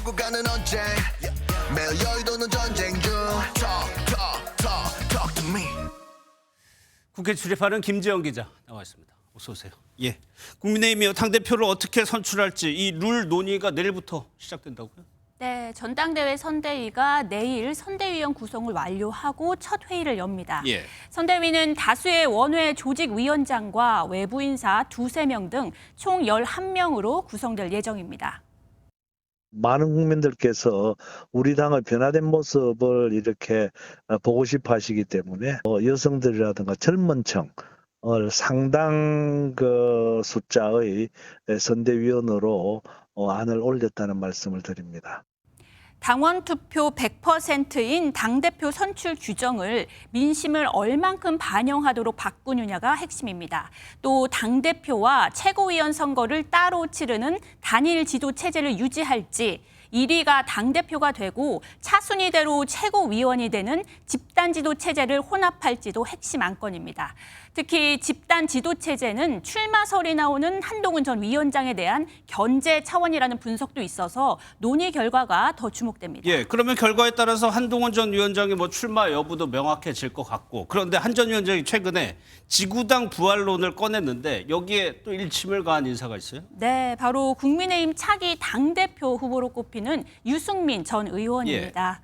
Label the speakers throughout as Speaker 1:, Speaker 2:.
Speaker 1: 오고 가는 언제 매일 여의도는 전쟁 중 Talk to me.
Speaker 2: 국회 출입하는 김지영 기자 나와 있습니다. 어서 오세요. 예, 국민의힘이 당대표를 어떻게 선출할지 이 룰 논의가 내일부터 시작된다고요?
Speaker 3: 네, 전당대회 선대위가 내일 선대위원 구성을 완료하고 첫 회의를 엽니다.
Speaker 2: 예.
Speaker 3: 선대위는 다수의 원외 조직위원장과 외부 인사 2~3명 등 총 11명으로 구성될 예정입니다.
Speaker 4: 많은 국민들께서 우리 당의 변화된 모습을 이렇게 보고 싶어 하시기 때문에 여성들이라든가 젊은 층 상당 숫자의 선대위원으로 안을 올렸다는 말씀을 드립니다.
Speaker 3: 당원 투표 100%인 당대표 선출 규정을 민심을 얼만큼 반영하도록 바꾸느냐가 핵심입니다. 또 당대표와 최고위원 선거를 따로 치르는 단일 지도 체제를 유지할지 1위가 당대표가 되고 차순위대로 최고위원이 되는 집단 지도 체제를 혼합할지도 핵심 안건입니다. 특히 집단 지도 체제는 출마설이 나오는 한동훈 전 위원장에 대한 견제 차원이라는 분석도 있어서 논의 결과가 더 주목됩니다.
Speaker 2: 예, 그러면 결과에 따라서 한동훈 전 위원장의 출마 여부도 명확해질 것 같고, 그런데 한 전 위원장이 최근에 지구당 부활론을 꺼냈는데 여기에 또 일침을 가한 인사가 있어요?
Speaker 3: 네, 바로 국민의힘 차기 당대표 후보로 꼽히는 유승민 전 의원입니다.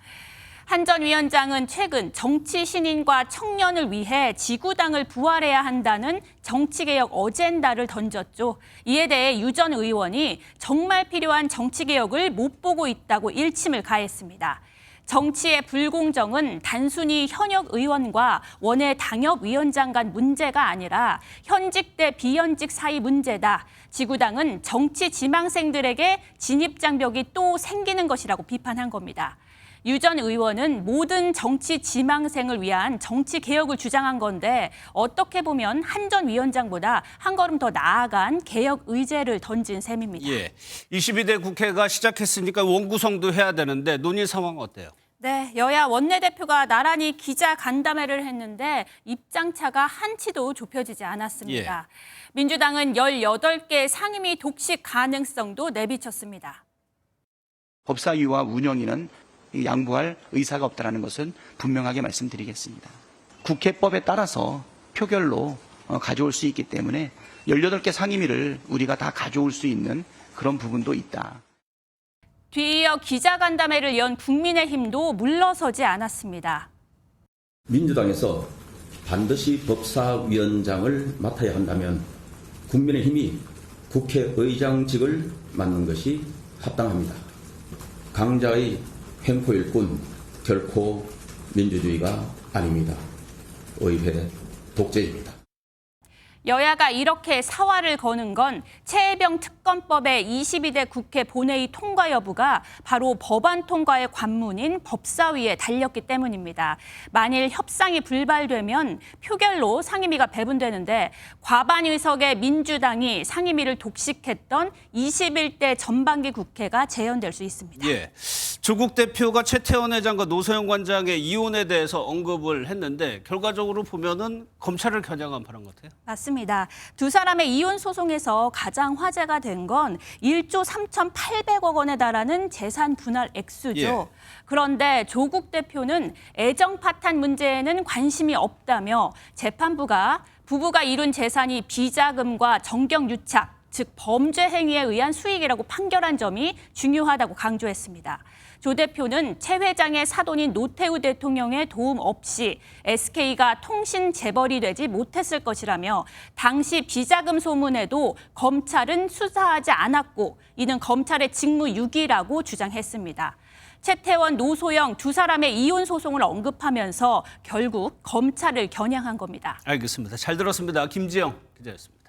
Speaker 3: 한 전 위원장은 최근 정치 신인과 청년을 위해 지구당을 부활해야 한다는 정치개혁 어젠다를 던졌죠. 이에 대해 유 전 의원이 정말 필요한 정치개혁을 못 보고 있다고 일침을 가했습니다. 정치의 불공정은 단순히 현역 의원과 원외 당협위원장 간 문제가 아니라 현직 대 비현직 사이 문제다. 지구당은 정치 지망생들에게 진입장벽이 또 생기는 것이라고 비판한 겁니다. 유 전 의원은 모든 정치 지망생을 위한 정치 개혁을 주장한 건데 어떻게 보면 한 전 위원장보다 한 걸음 더 나아간 개혁 의제를 던진 셈입니다.
Speaker 2: 예, 22대 국회가 시작했으니까 원구성도 해야 되는데 논의 상황 어때요?
Speaker 3: 네, 여야 원내대표가 나란히 기자 간담회를 했는데 입장차가 한치도 좁혀지지 않았습니다. 민주당은 18개 상임위 독식 가능성도 내비쳤습니다.
Speaker 5: 법사위와 운영위는 양보할 의사가 없다는 것은 분명하게 말씀드리겠습니다. 국회법에 따라서 표결로 가져올 수 있기 때문에 18개 상임위를 우리가 다 가져올 수 있는 그런 부분도 있다.
Speaker 3: 뒤이어 기자간담회를 연 국민의힘도 물러서지 않았습니다.
Speaker 6: 민주당에서 반드시 법사위원장을 맡아야 한다면 국민의힘이 국회의장직을 맡는 것이 합당합니다. 강자의 횡포일 뿐 결코 민주주의가 아닙니다. 의회 독재입니다.
Speaker 3: 여야가 이렇게 사활을 거는 건 최혜병 특검법의 22대 국회 본회의 통과 여부가 바로 법안 통과의 관문인 법사위에 달렸기 때문입니다. 만일 협상이 불발되면 표결로 상임위가 배분되는데 과반 의석의 민주당이 상임위를 독식했던 21대 전반기 국회가 재연될 수 있습니다.
Speaker 2: 예, 조국 대표가 최태원 회장과 노소영 관장의 이혼에 대해서 언급을 했는데 결과적으로 보면은 검찰을 겨냥한 발언 같아요.
Speaker 3: 맞습니다. 두 사람의 이혼 소송에서 가장 화제가 된 건 1조 3,800억 원에 달하는 재산 분할 액수죠.
Speaker 2: 예.
Speaker 3: 그런데 조국 대표는 애정 파탄 문제에는 관심이 없다며 재판부가 부부가 이룬 재산이 비자금과 정경 유착, 즉 범죄 행위에 의한 수익이라고 판결한 점이 중요하다고 강조했습니다. 조 대표는 최 회장의 사돈인 노태우 대통령의 도움 없이 SK가 통신 재벌이 되지 못했을 것이라며 당시 비자금 소문에도 검찰은 수사하지 않았고 이는 검찰의 직무유기라고 주장했습니다. 최태원, 노소영 두 사람의 이혼 소송을 언급하면서 결국 검찰을 겨냥한 겁니다.
Speaker 2: 알겠습니다. 잘 들었습니다. 김지영 기자였습니다.